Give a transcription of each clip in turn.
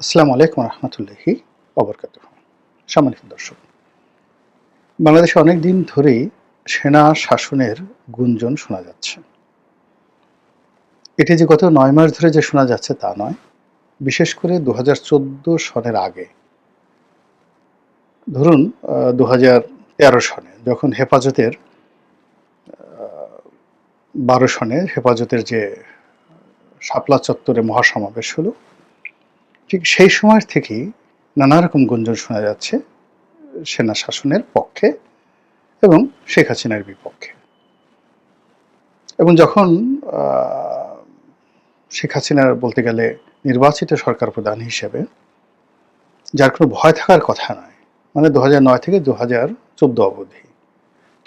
আসসালামু আলাইকুম রহমতুল্লাহি ওবরকাতুহু। সম্মানিত দর্শক, বাংলাদেশে অনেক দিন ধরেই সেনা শাসনের গুঞ্জন শোনা যাচ্ছে। এটি যে গত ৯ মাস ধরে যে শোনা যাচ্ছে তা নয়। বিশেষ করে ২০১৪ সনের আগে, ধরুন ২০১৩ সনে যখন হেফাজতের ১২ সনে হেফাজতের যে শাপলা চত্বরে মহাসমাবেশ হলো, ঠিক সেই সময় থেকেই নানা রকম গুঞ্জন শোনা যাচ্ছে সেনা শাসনের পক্ষে এবং শেখ হাসিনার বিপক্ষে। এবং যখন শেখ হাসিনার বলতে গেলে নির্বাচিত সরকার প্রধান হিসেবে, যার কোনো ভয় থাকার কথা নয়, মানে ২০০৯ থেকে ২০১৪ অবধি,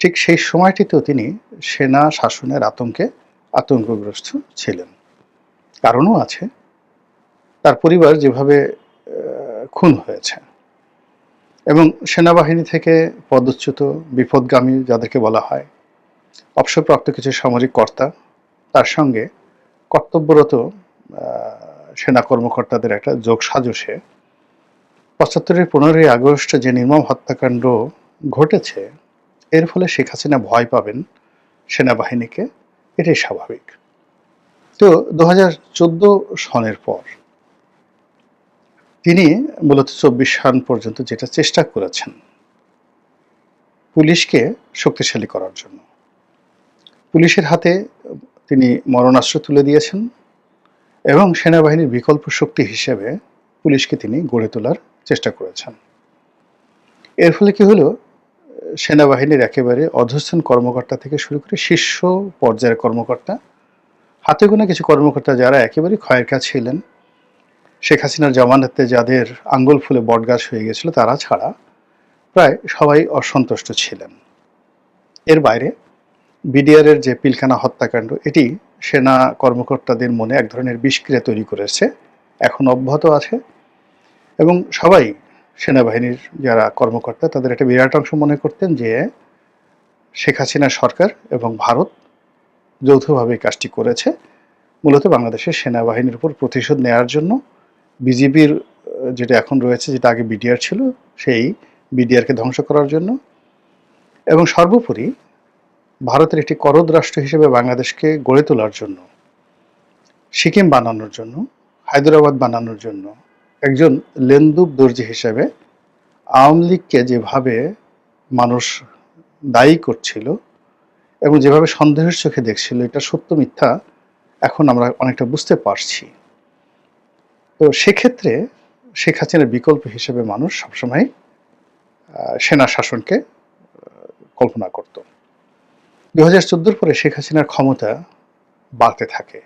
ঠিক সেই সময়টিতেও তিনি সেনা শাসনের আতঙ্কগ্রস্ত ছিলেন। কারণও আছে, তার পরিবার যেভাবে খুন হয়েছে এবং সেনাবাহিনী থেকে পদচ্যুত বিপদগামী যাদেরকে বলা হয়, অবসরপ্রাপ্ত কিছু সামরিক কর্তা, তার সঙ্গে কর্তব্যরত সেনা কর্মকর্তাদের একটা যোগসাজশে ৭৫-এর ১৫ই আগস্ট যে নির্মম হত্যাকাণ্ড ঘটেছে, এর ফলে শেখ হাসিনা ভয় পাবেন সেনাবাহিনীকে, এটাই স্বাভাবিক। তো ২০১৪ সনের পর তিনি মূলত ২৪ সন পর্যন্ত যেটা চেষ্টা করেছেন পুলিশকে শক্তিশালী করার জন্য, পুলিশের হাতে তিনি মরণাস্ত্র তুলে দিয়েছেন এবং সেনাবাহিনীর বিকল্প শক্তি হিসেবে পুলিশকে তিনি গড়ে তোলার চেষ্টা করেছেন। এর ফলে কি হলো, সেনাবাহিনীর একেবারে অধস্তন কর্মকর্তা থেকে শুরু করে শীর্ষ পর্যায়ের কর্মকর্তা, হাতে গোনা কিছু কর্মকর্তা যারা একেবারে ক্ষয়ের কাজ ছিলেন, শেখ হাসিনার জামানতে যাদের আঙ্গুল ফুলে বটগাছ হয়ে গেছিল, তারা ছাড়া প্রায় সবাই অসন্তুষ্ট ছিলেন। এর বাইরে বিডিআরের যে পিলখানা হত্যাকাণ্ড, এটি সেনা কর্মকর্তাদের মনে এক ধরনের বিষক্রিয়া তৈরি করেছে, এখন অব্যাহত আছে। এবং সবাই সেনাবাহিনীর যারা কর্মকর্তা, তাদের একটা বিরাট অংশ মনে করতেন যে শেখ হাসিনা সরকার এবং ভারত যৌথভাবে কাজটি করেছে, মূলত বাংলাদেশের সেনাবাহিনীর উপর প্রতিশোধ নেওয়ার জন্য। বিজিবির যেটা এখন রয়েছে, যেটা আগে বিডিআর ছিল, সেই বিডিআরকে ধ্বংস করার জন্য এবং সর্বোপরি ভারতের একটি করদ রাষ্ট্র হিসেবে বাংলাদেশকে গড়ে তোলার জন্য, সিকিম বানানোর জন্য, হায়দ্রাবাদ বানানোর জন্য একজন লেন্দুব দর্জি হিসেবে আওয়ামী লীগকে যেভাবে মানুষ দায়ী করছিল এবং যেভাবে সন্দেহের চোখে দেখছিল, এটা সত্য মিথ্যা এখন আমরা অনেকটা বুঝতে পারছি। তো সেক্ষেত্রে শেখ হাসিনার বিকল্প হিসেবে মানুষ সবসময় সেনা শাসনকে কল্পনা করত। ২০১৪ পরে শেখ হাসিনার ক্ষমতা বাড়তে থাকে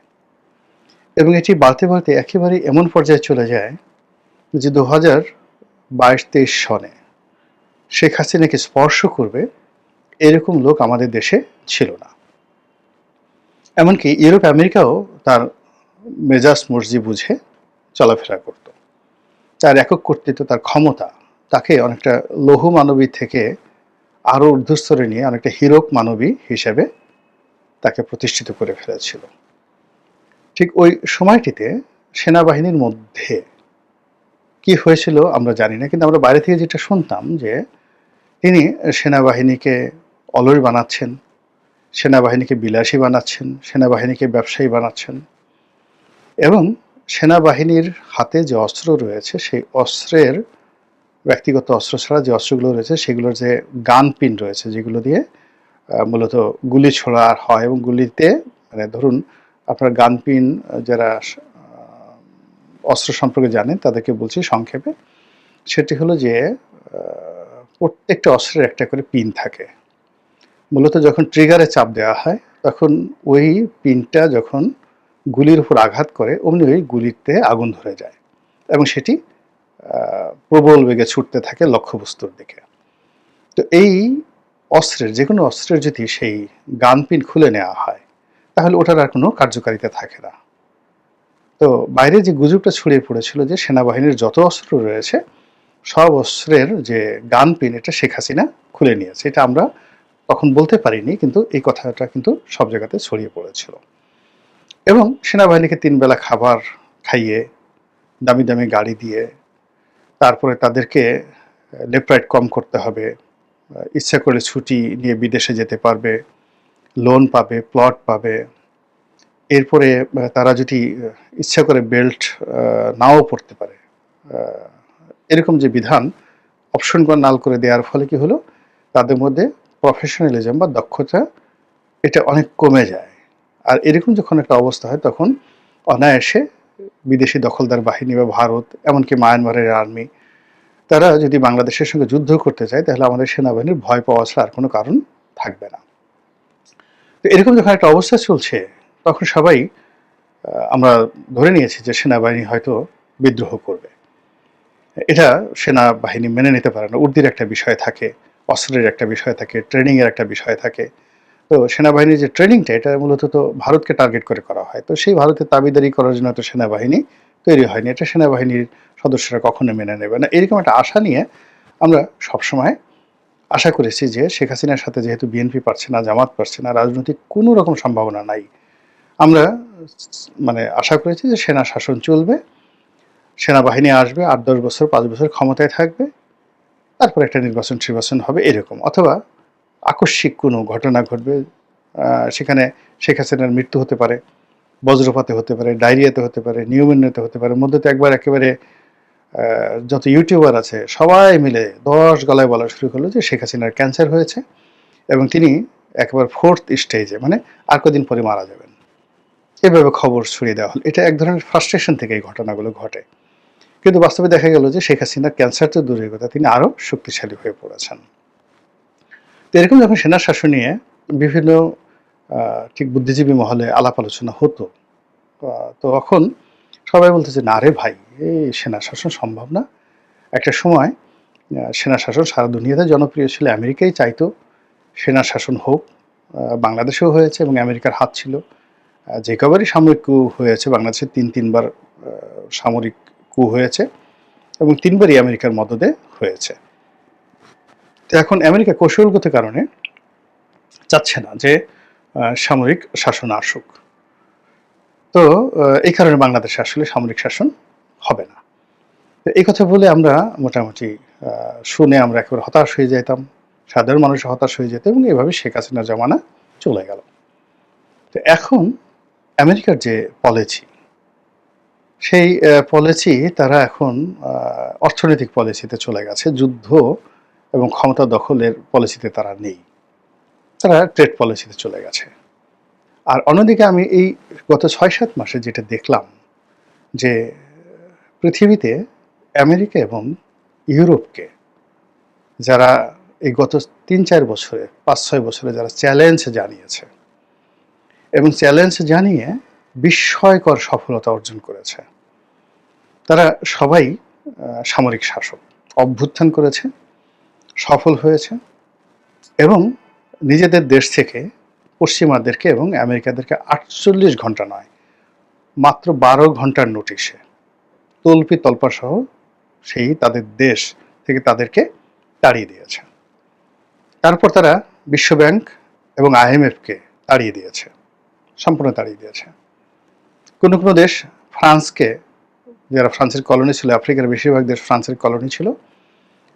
এবং এটি বাড়তে বাড়তে একেবারে এমন পর্যায়ে চলে যায় যে ২০২২-২৩ সনে শেখ হাসিনাকে স্পর্শ করবে এরকম লোক আমাদের দেশে ছিল না। এমনকি ইউরোপ আমেরিকাও তার মেজাজ মর্জি বুঝে চলাফেরা করত। তার একক কর্তৃত্ব, তার ক্ষমতা তাকে অনেকটা লৌহ মানবী থেকে আরও ঊর্ধ্বস্তরে নিয়ে অনেকটা হীরক মানবী হিসেবে তাকে প্রতিষ্ঠিত করে ফেলেছিল। ঠিক ওই সময়টিতে সেনাবাহিনীর মধ্যে কি হয়েছিল আমরা জানি না, কিন্তু আমরা বাইরে থেকে যেটা শুনতাম যে তিনি সেনাবাহিনীকে অলস বানাচ্ছেন, সেনাবাহিনীকে বিলাসী বানাচ্ছেন, সেনাবাহিনীকে ব্যবসায়ী বানাচ্ছেন এবং সেনাবাহিনীর হাতে যে অস্ত্র রয়েছে, সেই অস্ত্রের, ব্যক্তিগত অস্ত্র ছাড়া যে অস্ত্রগুলো রয়েছে, সেগুলোর যে গান পিন রয়েছে, যেগুলো দিয়ে মূলত গুলি ছোড়া হয় এবং গুলিতে, মানে ধরুন আপনার গান পিন, যারা অস্ত্র সম্পর্কে জানেন তাদেরকে বলছি সংক্ষেপে, সেটি হলো যে প্রত্যেকটা অস্ত্রের একটা করে পিন থাকে। মূলত যখন ট্রিগারে চাপ দেওয়া হয়, তখন ওই পিনটা যখন গুলির উপর আঘাত করে, অমনি ওই গুলিতে আগুন ধরে যায় এবং সেটি প্রবল বেগে ছুটতে থাকে লক্ষ্যবস্তুর দিকে। তো এই অস্ত্রের, যে কোনো অস্ত্রের যদি সেই গান পিন খুলে নেওয়া হয়, তাহলে ওটার আর কোনো কার্যকারিতা থাকে না। তো বাইরে যে গুজবটা ছড়িয়ে পড়েছিল যে সেনাবাহিনীর যত অস্ত্র রয়েছে, সব অস্ত্রের যে গান পিন, এটা শেখ হাসিনা খুলে নিয়েছে, এটা আমরা তখন বলতে পারিনি, কিন্তু এই কথাটা কিন্তু সব জায়গাতে ছড়িয়ে পড়েছিল। এবং সেনাবাহিনীকে 3 বেলা খাবার খাইয়ে দামি দামি গাড়ি দিয়ে, তারপরে তাদেরকে লেফট রাইট কম করতে হবে, ইচ্ছা করলে ছুটি নিয়ে বিদেশে যেতে পারবে, লোন পাবে, প্লট পাবে। এরপরে তারা যদি ইচ্ছা করে বেল্ট নাও পড়তে পারে, এরকম যে বিধান অপশন নাল করে দেওয়ার ফলে কি হলো, তাদের মধ্যে প্রফেশনালিজম বা দক্ষতা এটা অনেক কমে যায়। আর এরকম যখন একটা অবস্থা হয় তখন অনায়াসে বিদেশি দখলদার বাহিনী বা ভারত, এমনকি মায়ানমারের আর্মি, তারা যদি বাংলাদেশের সঙ্গে যুদ্ধ করতে চায় তাহলে আমাদের সেনাবাহিনীর ভয় পাওয়া ছাড়া আর কোনো কারণ থাকবে না। তো এরকম যখন একটা অবস্থা চলছে তখন সবাই আমরা ধরে নিয়েছি যে সেনাবাহিনী হয়তো বিদ্রোহ করবে। এটা সেনাবাহিনী মেনে নিতে পারে না। উর্দির একটা বিষয় থাকে, অস্ত্রের একটা বিষয় থাকে, ট্রেনিংয়ের একটা বিষয় থাকে। তো সেনাবাহিনীর যে ট্রেনিংটা এটা মূলত তো ভারতকে টার্গেট করে করা হয়। তো সেই ভারতের দাবিদারি করার জন্য তো সেনাবাহিনী তৈরি হয়নি। এটা সেনাবাহিনীর সদস্যরা কখনো মেনে নেবে না। এরকম একটা আশা নিয়ে আমরা সবসময় আশা করেছি যে শেখ হাসিনার সাথে যেহেতু বিএনপি পারছে না, জামাত পারছে না, রাজনৈতিক কোনো রকম সম্ভাবনা নাই, আমরা আশা করেছি যে সেনা শাসন চলবে, সেনাবাহিনী আসবে, ৮-১০ বছর ৫ বছর ক্ষমতায় থাকবে, তারপর একটা নির্বাচন হবে এরকম, অথবা আকস্মিক কোনো ঘটনা ঘটবে, সেখানে শেখ হাসিনার মৃত্যু হতে পারে, বজ্রপাতে হতে পারে, ডায়রিয়াতে হতে পারে, নিউমোনিয়াতে হতে পারে। মধ্যে তো একবার একেবারে যত ইউটিউবার আছে সবাই মিলে ১০ গলায় বলা শুরু করলো যে শেখ হাসিনার ক্যান্সার হয়েছে এবং তিনি একেবারে 4th স্টেজে, আর কদিন পরে মারা যাবেন, এভাবে খবর ছড়িয়ে দেওয়া হলো। এটা এক ধরনের ফ্রাস্ট্রেশন থেকে এই ঘটনাগুলো ঘটে। কিন্তু বাস্তবে দেখা গেল যে শেখ হাসিনার ক্যান্সার তো দূরের কথা, তিনি আরও শক্তিশালী হয়ে পড়েছেন। তো এরকম যখন সেনা শাসন নিয়ে বিভিন্ন ঠিক বুদ্ধিজীবী মহলে আলাপ আলোচনা হতো, তো তখন সবাই বলতেছে না রে ভাই, এই সেনা শাসন সম্ভব না। একটা সময় সেনা শাসন সারা দুনিয়াতে জনপ্রিয় ছিল, আমেরিকাই চাইতো সেনা শাসন হোক, বাংলাদেশেও হয়েছে এবং আমেরিকার হাত ছিল। যে কবারই সামরিক কু হয়েছে, বাংলাদেশে ৩বার সামরিক কু হয়েছে এবং ৩বারই আমেরিকার মদদে হয়েছে। তো এখন আমেরিকা কৌশলগত কারণে চাচ্ছে না যে সামরিক শাসন আসুক। তো এই কারণে বাংলাদেশে আসলে সামরিক শাসন হবে না। তো এই কথা বলে আমরা মোটামুটি শুনে আমরা একেবারে হতাশ হয়ে যেতাম, সাধারণ মানুষ হতাশ হয়ে যেত এবং এভাবে শেখ হাসিনার জমানা চলে গেল। তো এখন আমেরিকার যে পলিসি, সেই পলিসি তারা এখন অর্থনৈতিক পলিসিতে চলে গেছে, যুদ্ধ এবং ক্ষমতা দখলের পলিসিতে তারা নেই, তারা ট্রেড পলিসিতে চলে গেছে। আর অন্যদিকে আমি এই গত ৬-৭ মাসে যেটা দেখলাম যে পৃথিবীতে আমেরিকা এবং ইউরোপকে যারা এই গত ৩-৪ বছরে, ৫-৬ বছরে যারা চ্যালেঞ্জ জানিয়েছে এবং চ্যালেঞ্জ জানিয়ে বিস্ময়কর সফলতা অর্জন করেছে, তারা সবাই সামরিক শাসক, অভ্যুত্থান করেছে, সফল হয়েছে এবং নিজেদের দেশ থেকে পশ্চিমাদেরকে এবং আমেরিকাদেরকে ৪৮ ঘন্টা নয়, মাত্র ১২ ঘন্টার নোটিশে তল্পি তল্পা সহ সেই তাদের দেশ থেকে তাদেরকে তাড়িয়ে দিয়েছে। তারপর তারা বিশ্বব্যাংক এবং IMFকে তাড়িয়ে দিয়েছে, সম্পূর্ণ তাড়িয়ে দিয়েছে। কোনো কোনো দেশ, ফ্রান্সকে, যারা ফ্রান্সের কলোনি ছিল, আফ্রিকার বেশিরভাগ দেশ ফ্রান্সের কলোনি ছিল,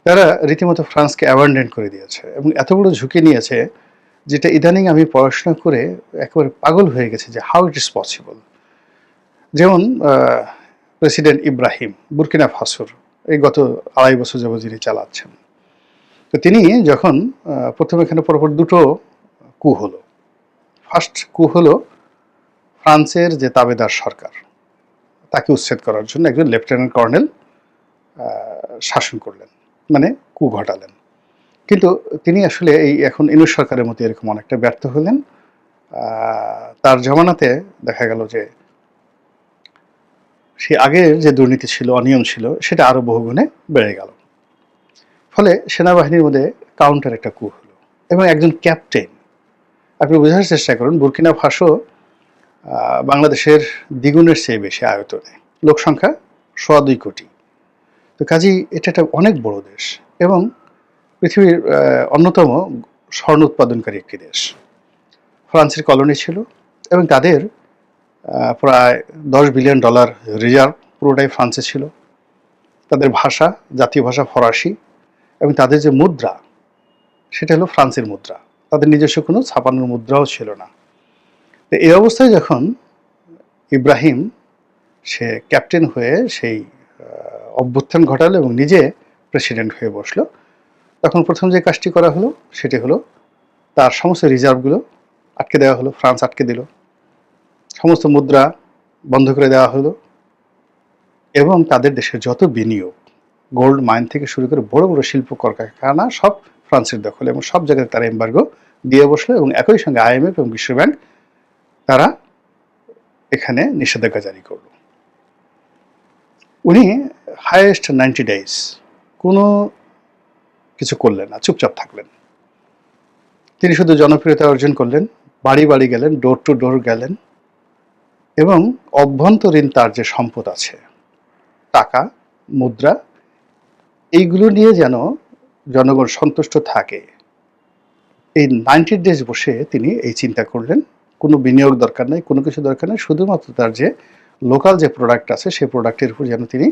তারা রীতিমতো ফ্রান্সকে অ্যাবান্ডন করে দিয়েছে এবং এত বড় ঝুঁকি নিয়েছে যেটা ইদানিং আমি পড়াশোনা করে একেবারে পাগল হয়ে গেছে যে হাউ ইট ইজ পসিবল। যেমন প্রেসিডেন্ট ইব্রাহিম, বুরকিনা ফাসোর, এই গত ২.৫ বছর যাবত যিনি চালাচ্ছেন, তো তিনি যখন প্রথম এখানে পরপর দুটো কু হলো। ফার্স্ট কু হলো ফ্রান্সের যে তাবেদার সরকার, তাকে উচ্ছেদ করার জন্য একজন লেফটেন্যান্ট কর্নেল শাসন করলেন, কু ঘটালেন। কিন্তু তিনি আসলে এই এখন ইউনূস সরকারের মতো এরকম অনেকটা ব্যর্থ হলেন। তার জমানাতে দেখা গেল যে সে আগের যে দুর্নীতি ছিল, অনিয়ম ছিল, সেটা আরও বহুগুণে বেড়ে গেল। ফলে সেনাবাহিনীর মধ্যে কাউন্টার একটা কু হলো এবং একজন ক্যাপ্টেন, আপনি বোঝার চেষ্টা করুন, বুরকিনা ফাসো বাংলাদেশের দ্বিগুণের চেয়ে বেশি আয়তনে, লোক সংখ্যা ২.২ কোটি। তো কাজেই এটা একটা অনেক বড় দেশ এবং পৃথিবীর অন্যতম স্বর্ণ উৎপাদনকারী একটি দেশ। ফ্রান্সের কলোনি ছিল এবং তাদের প্রায় $10 বিলিয়ন রিজার্ভ পুরোটাই ফ্রান্সে ছিল। তাদের ভাষা, জাতীয় ভাষা ফরাসি, এবং তাদের যে মুদ্রা সেটা হলো ফ্রান্সের মুদ্রা। তাদের নিজস্ব কোনো ছাপানোর মুদ্রাও ছিল না। তো এই অবস্থায় যখন ইব্রাহিম সে ক্যাপ্টেন হয়ে সেই অভ্যুত্থান ঘটালো এবং নিজে প্রেসিডেন্ট হয়ে বসলো, তখন প্রথম যে কাজটি করা হলো সেটি হলো তার সমস্ত রিজার্ভগুলো আটকে দেওয়া হলো। ফ্রান্স আটকে দিল, সমস্ত মুদ্রা বন্ধ করে দেওয়া হলো, এবং তাদের দেশের যত বিনিয়োগ, গোল্ড মাইন থেকে শুরু করে বড় বড় শিল্প কলকারখানা সব ফ্রান্সের দখলে, এবং সব জায়গায় তারা এম্বার্গো দিয়ে বসলো। এবং একই সঙ্গে IMF এবং বিশ্বব্যাংক তারা এখানে নিষেধাজ্ঞা জারি করলো। উনি হাইয়েস্ট 90 days কোনো কিছু করলেন না, চুপচাপ থাকলেন। তিনি শুধু জনপ্রিয়তা অর্জন করলেন, বাড়ি বাড়ি গেলেন, ডোর টু ডোর গেলেন, এবং অভ্যন্তরীণ তার যে সম্পদ আছে, টাকা, মুদ্রা, এইগুলো নিয়ে যেন জনগণ সন্তুষ্ট থাকে, এই 90 days বসে তিনি এই চিন্তা করলেন। কোনো বিনিয়োগ দরকার নেই, কোনো কিছু দরকার নেই, শুধুমাত্র তার যে লোকাল যে প্রোডাক্ট আছে সেই প্রোডাক্টের উপর যেন তিনি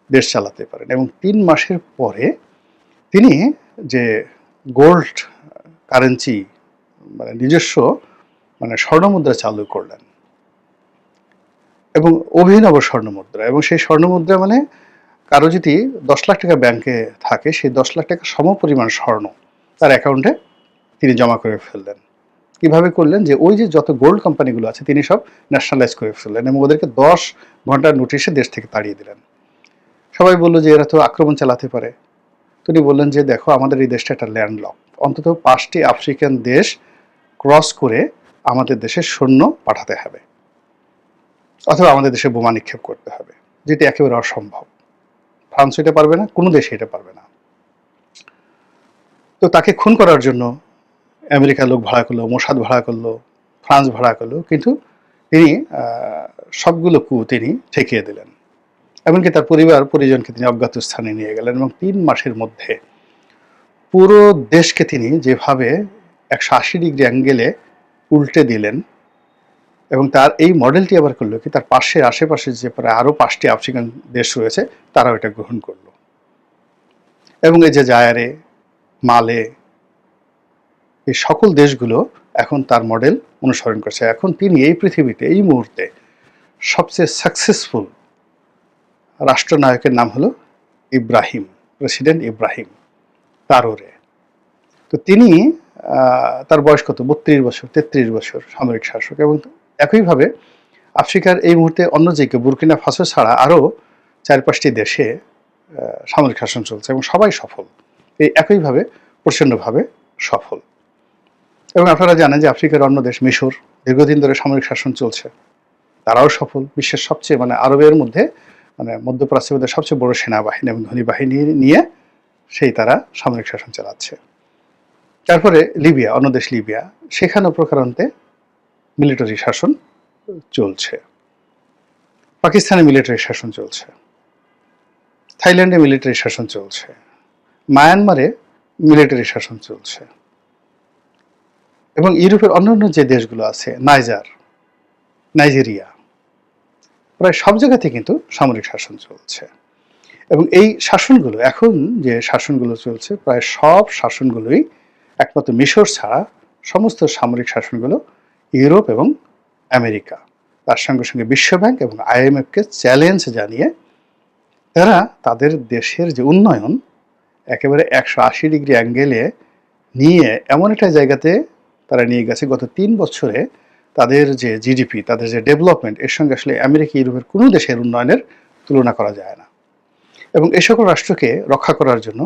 দেশ চালাতে পারেন। এবং 3 মাসের পরে তিনি যে গোল্ড কারেন্সি, মানে নিজস্ব স্বর্ণমুদ্রা চালু করলেন, এবং অভিনব স্বর্ণমুদ্রা। এবং সেই স্বর্ণমুদ্রা কারো যদি 10 লাখ টাকা ব্যাংকে থাকে, সেই 10 লাখ টাকা সমপরিমাণ স্বর্ণ তার অ্যাকাউন্টে তিনি জমা করে ফেললেন। কিভাবে করলেন? যে ওই যে যত গোল্ড কোম্পানিগুলো আছে তিনি সব ন্যাশনালাইজ করে ফেললেন এবং ওদেরকে 10 ঘন্টার নোটিশে দেশ থেকে তাড়িয়ে দিলেন। সবাই বলল যে এরা তো আক্রমণ চালাতে পারে। তিনি বললেন যে দেখো, আমাদের এই দেশটা একটা ল্যান্ডলক, অন্তত 5টি আফ্রিকান দেশ ক্রস করে আমাদের দেশে সৈন্য পাঠাতে হবে, অথবা আমাদের দেশে বোমা নিক্ষেপ করতে হবে, যেটি একেবারে অসম্ভব। ফ্রান্স এটা পারবে না, কোনো দেশে এটা পারবে না। তো তাকে খুন করার জন্য আমেরিকার লোক ভাড়া করলো, মোসাদ ভাড়া করলো, ফ্রান্স ভাড়া করলো, কিন্তু তিনি সবগুলো তিনি ঠেকিয়ে দিলেন। এমনকি তার পরিবার পরিজনকে তিনি অজ্ঞাত স্থানে নিয়ে গেলেন, এবং 3 মাসের মধ্যে পুরো দেশকে তিনি যেভাবে 180 ডিগ্রি অ্যাঙ্গেলে উল্টে দিলেন। এবং তার এই মডেলটি আবার করলো কি, তার আশেপাশে যে প্রায় আরো 5টি আফ্রিকান দেশ রয়েছে তারাও এটা গ্রহণ করলো। এবং এই যে জায়ারে, মালে, এই সকল দেশগুলো এখন তার মডেল অনুসরণ করছে। এখন তিনি এই পৃথিবীতে এই মুহূর্তে সবচেয়ে সাকসেসফুল রাষ্ট্রনায়কের নাম হলো ইব্রাহিম, প্রেসিডেন্ট ইব্রাহিম তারোরে। তো তিনি তার বয়স কত? 32 বছর, 33 বছর সামরিক শাসক। এবং একইভাবে আফ্রিকার এই মুহূর্তে অন্য দিকে বুরকিনা ফাসো ছাড়া আরও 4-5টি দেশে সামরিক শাসন চলছে, এবং সবাই সফল, এই একইভাবে প্রচণ্ডভাবে সফল। এবং আপনারা জানেন যে আফ্রিকার অন্য দেশ মিশর, দীর্ঘদিন ধরে সামরিক শাসন চলছে, তারাও সফল। বিশ্বের সবচেয়ে আরবের মধ্যে মধ্যপ্রাচ্যের মধ্যে সবচেয়ে বড় সেনাবাহিনী এবং ধনী বাহিনী নিয়ে তারা সামরিক শাসন চালাচ্ছে। তারপরে লিবিয়া, অন্য দেশ লিবিয়া, সেখানেও প্রকারান্তে মিলিটারি শাসন চলছে। পাকিস্তানে মিলিটারি শাসন চলছে, থাইল্যান্ডে মিলিটারি শাসন চলছে, মায়ানমারে মিলিটারি শাসন চলছে, এবং ইউরোপের অন্যান্য যে দেশগুলো আছে, নাইজেরিয়া, প্রায় সব জায়গাতে কিন্তু সামরিক শাসন চলছে। এবং এই শাসনগুলো, এখন যে শাসনগুলো চলছে, প্রায় সব শাসনগুলোই একমাত্র মিশর ছাড়া সমস্ত সামরিক শাসনগুলো ইউরোপ এবং আমেরিকা, তার সঙ্গে সঙ্গে বিশ্বব্যাংক এবং IMFকে চ্যালেঞ্জ জানিয়ে তারা তাদের দেশের যে উন্নয়ন একেবারে 180 ডিগ্রি অ্যাঙ্গেলে নিয়ে এমন একটা জায়গাতে তারা নিয়ে গেছে। গত 3 বছরে তাদের যে GDP, তাদের যে ডেভেলপমেন্ট, এর সঙ্গে আসলে আমেরিকা, ইউরোপের কোনো দেশের উন্নয়নের তুলনা করা যায় না। এবং এই সকল রাষ্ট্রকে রক্ষা করার জন্য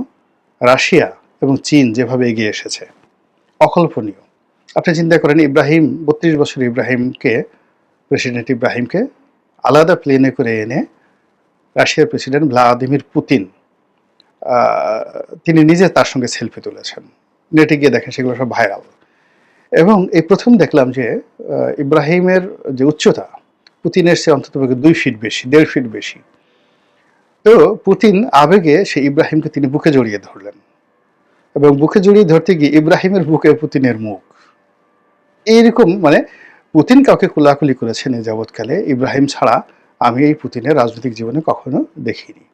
রাশিয়া এবং চীন যেভাবে এগিয়ে এসেছে, অকল্পনীয়। আপনি চিন্তা করেন, ইব্রাহিম, 32 বছর প্রেসিডেন্ট ইব্রাহিমকে আলাদা প্লেনে করে এনে রাশিয়ার প্রেসিডেন্ট ভ্লাদিমির পুতিন তিনি নিজে তার সঙ্গে সেলফি তুলেছেন। নেটে গিয়ে দেখেন, সেগুলো সব ভাইরাল। এবং এই প্রথম দেখলাম যে ইব্রাহিমের যে উচ্চতা পুতিনের চেয়ে অন্তত 2 ফিট বেশি, 1.5 ফিট বেশি। তো পুতিন আবেগে ইব্রাহিমকে তিনি বুকে জড়িয়ে ধরলেন, এবং বুকে জড়িয়ে ধরতে গিয়ে ইব্রাহিমের বুকে পুতিনের মুখ। এইরকম পুতিন কাউকে কোলাকুলি করেছেন এই যাবৎকালে ইব্রাহিম ছাড়া আমি এই পুতিনের রাজনৈতিক জীবনে কখনো দেখিনি।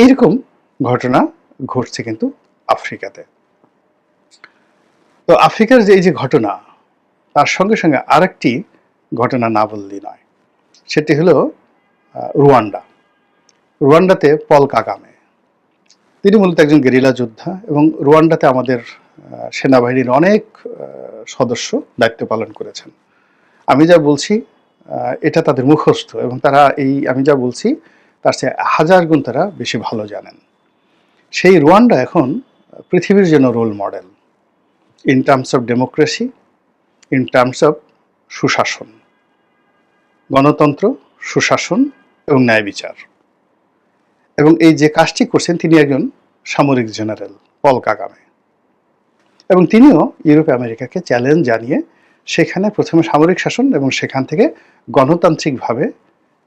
এইরকম ঘটনা ঘটছে কিন্তু আফ্রিকাতে। তো আফ্রিকার যে এই যে ঘটনা, তার সঙ্গে সঙ্গে আরেকটি ঘটনা না বললেই নয়। সেটি হলো রুয়ান্ডা। রুয়ান্ডাতে পল কাগামে, তিনি মূলত একজন গেরিলা যোদ্ধা এবং রুয়ান্ডাতে আমাদের সেনাবাহিনীর অনেক সদস্য দায়িত্ব পালন করেছেন। আমি যা বলছি এটা তাদের মুখস্থ, এবং তারা এই আমি যা বলছি তার চেয়ে 1000 গুণ তারা বেশি ভালো জানেন। সেই রুয়ান্ডা এখন পৃথিবীর জন্য role model in terms of democracy, in terms of সুশাসন, গণতন্ত্র, সুশাসন এবং ন্যায় বিচার। এবং এই যে কাজটি করছেন তিনি একজন সামরিক জেনারেল পল কাগামে, এবং তিনিও ইউরোপ আমেরিকাকে চ্যালেঞ্জ জানিয়ে সেখানে প্রথমে সামরিক শাসন এবং সেখান থেকে গণতান্ত্রিকভাবে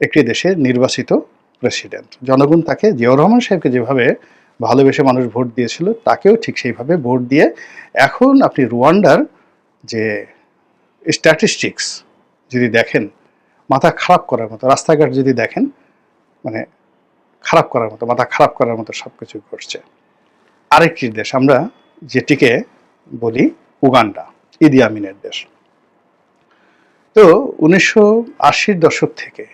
একটি দেশের নির্বাচিত প্রেসিডেন্ট। জনগণ তাকে, জিয়াউর রহমান সাহেবকে যেভাবে ভালোবেসে মানুষ ভোট দিয়েছিল, তাকেও ঠিক সেইভাবে ভোট দিয়ে এখন আপনি রুয়ান্ডার যে স্ট্যাটিস্টিক্স যদি দেখেন, মাথা খারাপ করার মতো। রাস্তাঘাট যদি দেখেন, মানে খারাপ করার মতো, মাথা খারাপ করার মতো সব কিছু ঘটছে। আরেকটি দেশ আমরা যেটিকে বলি উগান্ডা, ইদি আমিনের দেশ। তো 1980-র দশক থেকে,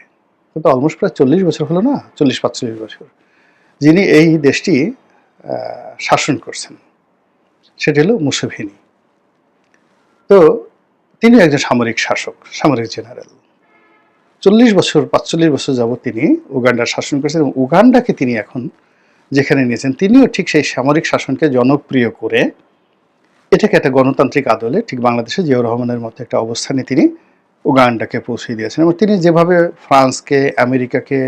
কিন্তু অলমোস্ট প্রায় 40 বছর হলো না, 40-45 বছর, যিনি এই দেশটি শাসন করছেন সেটি হলো মুসেভেনি। তো তিনি একজন সামরিক শাসক, সামরিক জেনারেল। 45 বছর যাবৎ তিনি উগান্ডার শাসন করেছেন, এবং উগান্ডাকে তিনি এখন যেখানে নিয়েছেন, তিনিও ঠিক সেই সামরিক শাসনকে জনপ্রিয় করে এটাকে একটা গণতান্ত্রিক আদলে ঠিক বাংলাদেশে জিয়াউর রহমানের মতো একটা অবস্থানে তিনি উগান্ডাকে পৌঁছে দিয়েছেন। এবং তিনি যেভাবে ফ্রান্সকে, আমেরিকাকে,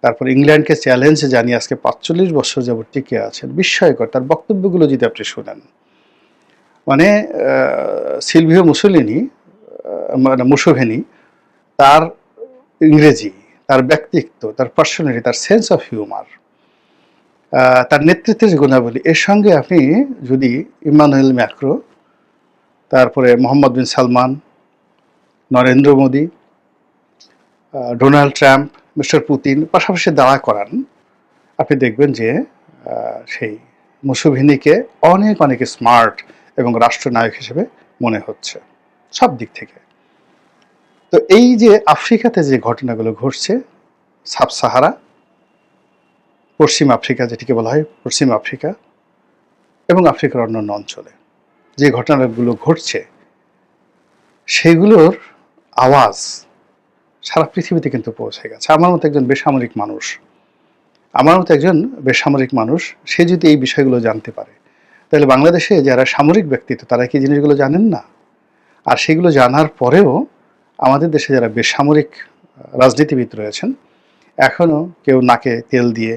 তারপর ইংল্যান্ডকে চ্যালেঞ্জ জানিয়ে আজকে 45 বছর যাবৎ টিকে আছেন, বিস্ময়কর। তার বক্তব্যগুলো যদি আপনি শোনেন, মানে সিলভিও মুসোলিনি, মানে মুসোভেনি, তার ইংরেজি, তার ব্যক্তিত্ব, তার পার্সোনালিটি, তার সেন্স অফ হিউমার, তার নেতৃত্বের যে গুণাবলী, এর সঙ্গে আপনি যদি ইমানুয়েল ম্যাক্রো, তারপরে Mohammed bin Salman, Narendra Modi, Donald Trump, mister Putin পাশাপাশি দাঁড়া করান, আপনি দেখবেন যে সেই মুসোভিনিকে অনেক অনেক স্মার্ট এবং রাষ্ট্রনায়ক হিসেবে মনে হচ্ছে সব দিক থেকে। তো এই যে আফ্রিকাতে যে ঘটনাগুলো ঘটছে, সাব সাহারা, পশ্চিম আফ্রিকা যেটিকে বলা হয় পশ্চিম আফ্রিকা, এবং আফ্রিকার অন্যান্য অঞ্চলে যে ঘটনাগুলো ঘটছে, সেগুলোর আওয়াজ সারা পৃথিবীতে কিন্তু পৌঁছে গেছে। আমার মতো একজন বেসামরিক মানুষ, সে যদি এই বিষয়গুলো জানতে পারে, তাহলে বাংলাদেশে যারা সামরিক ব্যক্তিত্ব তারা কি জিনিসগুলো জানেন না? আর সেগুলো জানার পরেও আমাদের দেশে যারা বেসামরিক রাজনীতিবিদ রয়েছেন, এখনও কেউ নাকে তেল দিয়ে,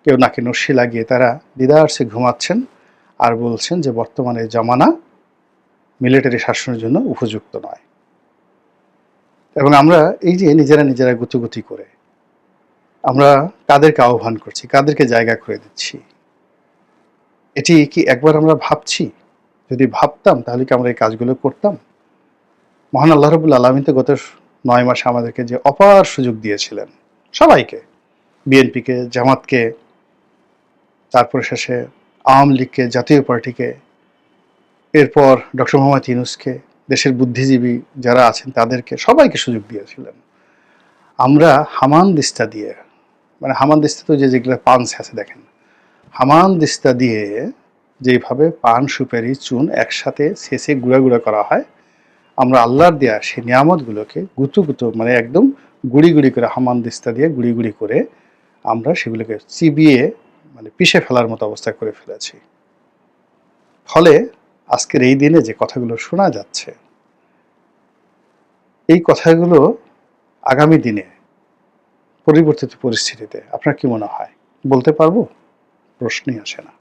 কেউ নাকে নস্যি লাগিয়ে তারা দিদারসে ঘুমাচ্ছেন আর বলছেন যে বর্তমানে জামানা মিলিটারি শাসনের জন্য উপযুক্ত নয়। এবং আমরা এই যে নিজেরা গুতুগুতি করে আমরা কাদেরকে আহ্বান করছি, কাদেরকে জায়গা করে দিচ্ছি, এটি কি একবার আমরা ভাবছি? যদি ভাবতাম তাহলে কি আমরা এই কাজগুলো করতাম? মহান আল্লাহ রাব্বুল আলামিন তো গত 9 মাসে আমাদেরকে যে অপার সুযোগ দিয়েছিলেন, সবাইকে, বিএনপিকে, জামাতকে, তারপরে শেষে আওয়ামী লীগকে, জাতীয় পার্টিকে, এরপর ডক্টর মোহাম্মদ ইউনূসকে, দেশের বুদ্ধিজীবী যারা আছেন তাদেরকে, সবাইকে সুযোগ দিয়েছিলেন। আমরা হামানদিস্তা দিয়ে, মানে হামানদিস্তা তো যেগুলো পান আছে দেখেন, হামানদিস্তা দিয়ে যেভাবে পান, সুপারি, চুন একসাথে ছেঁচে গুঁড়া করা হয়, আমরা আল্লাহর দেয়া সেই নিয়ামতগুলোকে গুঁতো মানে একদম গুঁড়ি করে, হামানদিস্তা দিয়ে গুঁড়ি করে আমরা সেগুলোকে চিবিয়ে মানে পিষে ফেলার মতো অবস্থা করে ফেলেছি। ফলে আজকের এই দিনে যে কথাগুলো শোনা যাচ্ছে, এই কথাগুলো আগামী দিনে পরিবর্তিত পরিস্থিতিতে আপনার কি মনে হয়? বলতে পারবো? প্রশ্নই আসে না।